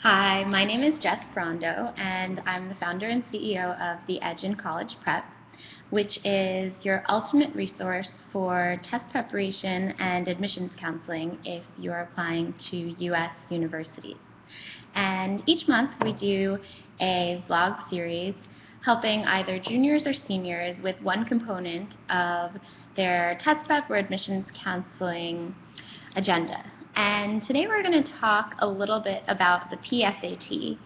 Hi, my name is Jess Brondo, and I'm the founder and CEO of The Edge in College Prep, which is your ultimate resource for test preparation and admissions counseling if you're applying to U.S. universities. And each month we do a vlog series helping either juniors or seniors with one component of their test prep or admissions counseling agenda. And today we're going to talk a little bit about the PSAT.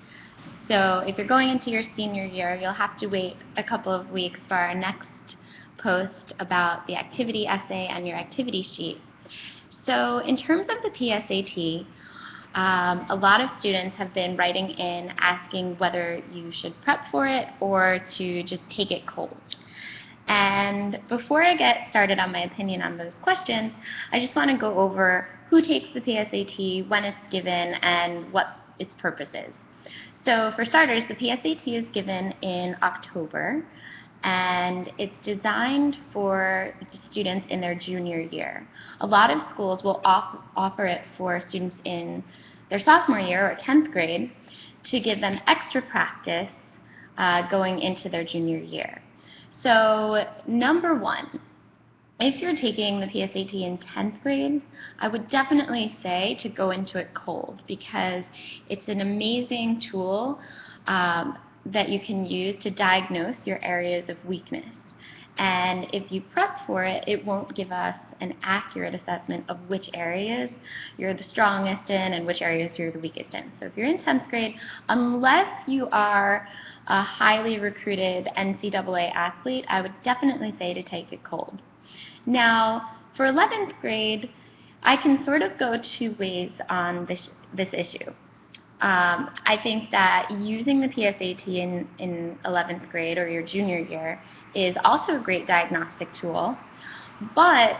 So if you're going into your senior year, you'll have to wait a couple of weeks for our next post about the activity essay and your activity sheet. So in terms of the PSAT, a lot of students have been writing in asking whether you should prep for it or to just take it cold. And before I get started on my opinion on those questions, I just want to go over who takes the PSAT, when it's given, and what its purpose is. So for starters, the PSAT is given in October, and it's designed for students in their junior year. A lot of schools will offer it for students in their sophomore year or 10th grade to give them extra practice going into their junior year. So number one, if you're taking the PSAT in 10th grade, I would definitely say to go into it cold because it's an amazing tool that you can use to diagnose your areas of weakness. And if you prep for it, it won't give us an accurate assessment of which areas you're the strongest in and which areas you're the weakest in. So if you're in 10th grade, unless you are a highly recruited NCAA athlete, I would definitely say to take it cold. Now, for 11th grade, I can sort of go two ways on this issue. I think that using the PSAT in 11th grade or your junior year is also a great diagnostic tool, but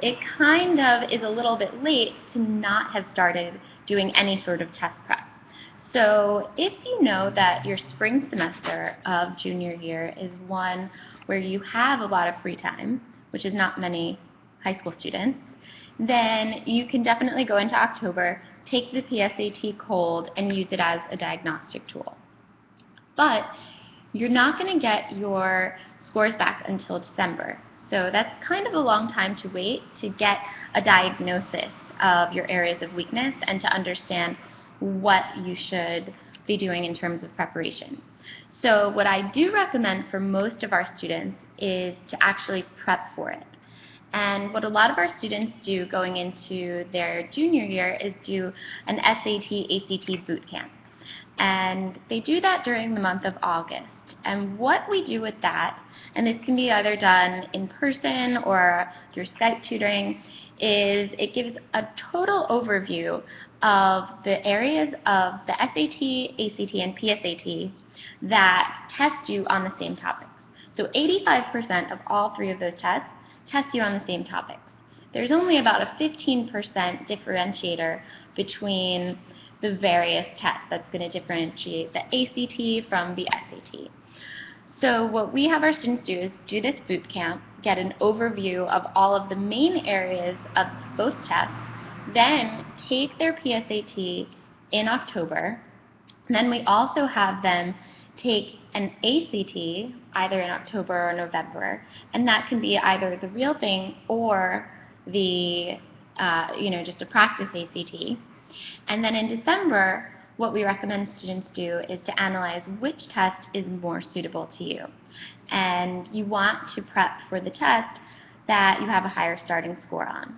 it kind of is a little bit late to not have started doing any sort of test prep. So if you know that your spring semester of junior year is one where you have a lot of free time, which is not many high school students, then you can definitely go into October, take the PSAT cold, and use it as a diagnostic tool. But you're not going to get your scores back until December. So that's kind of a long time to wait to get a diagnosis of your areas of weakness and to understand what you should be doing in terms of preparation. So what I do recommend for most of our students is to actually prep for it. And what a lot of our students do going into their junior year is do an SAT, ACT boot camp. And they do that during the month of August. And what we do with that, and this can be either done in person or through Skype tutoring, is it gives a total overview of the areas of the SAT, ACT, and PSAT that test you on the same topics. So 85% of all three of those tests test you on the same topics. There's only about a 15% differentiator between the various tests that's going to differentiate the ACT from the SAT. So what we have our students do is do this boot camp, get an overview of all of the main areas of both tests, then take their PSAT in October. And then we also have them take an ACT either in October or November, and that can be either the real thing or the just a practice ACT. And then in December, what we recommend students do is to analyze which test is more suitable to you. And you want to prep for the test that you have a higher starting score on.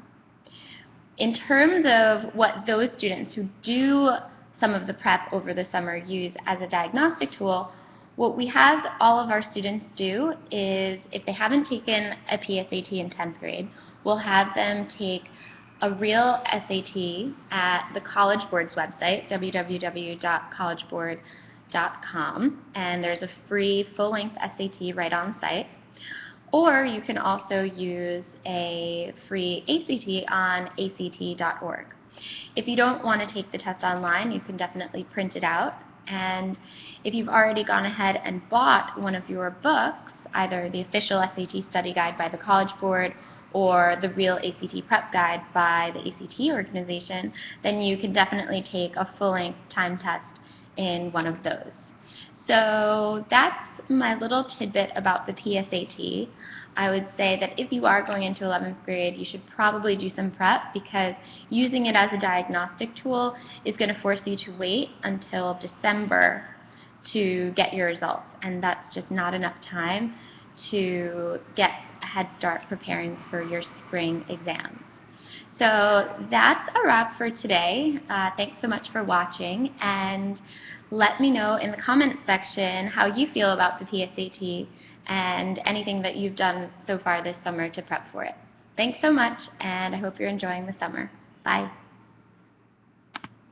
In terms of what those students who do some of the prep over the summer use as a diagnostic tool, what we have all of our students do is, if they haven't taken a PSAT in 10th grade, we'll have them take a real SAT at the College Board's website, www.collegeboard.com, and there's a free full-length SAT right on site. Or you can also use a free ACT on act.org. If you don't want to take the test online, you can definitely print it out. And if you've already gone ahead and bought one of your books, either the official SAT study guide by the College Board or the Real ACT Prep Guide by the ACT organization, then you can definitely take a full-length time test in one of those. So that's my little tidbit about the PSAT. I would say that if you are going into 11th grade, you should probably do some prep, because using it as a diagnostic tool is going to force you to wait until December to get your results, and that's just not enough time to get a head start preparing for your spring exams. So that's a wrap for today. Thanks so much for watching, and let me know in the comments section how you feel about the PSAT and anything that you've done so far this summer to prep for it. Thanks so much, and I hope you're enjoying the summer. Bye.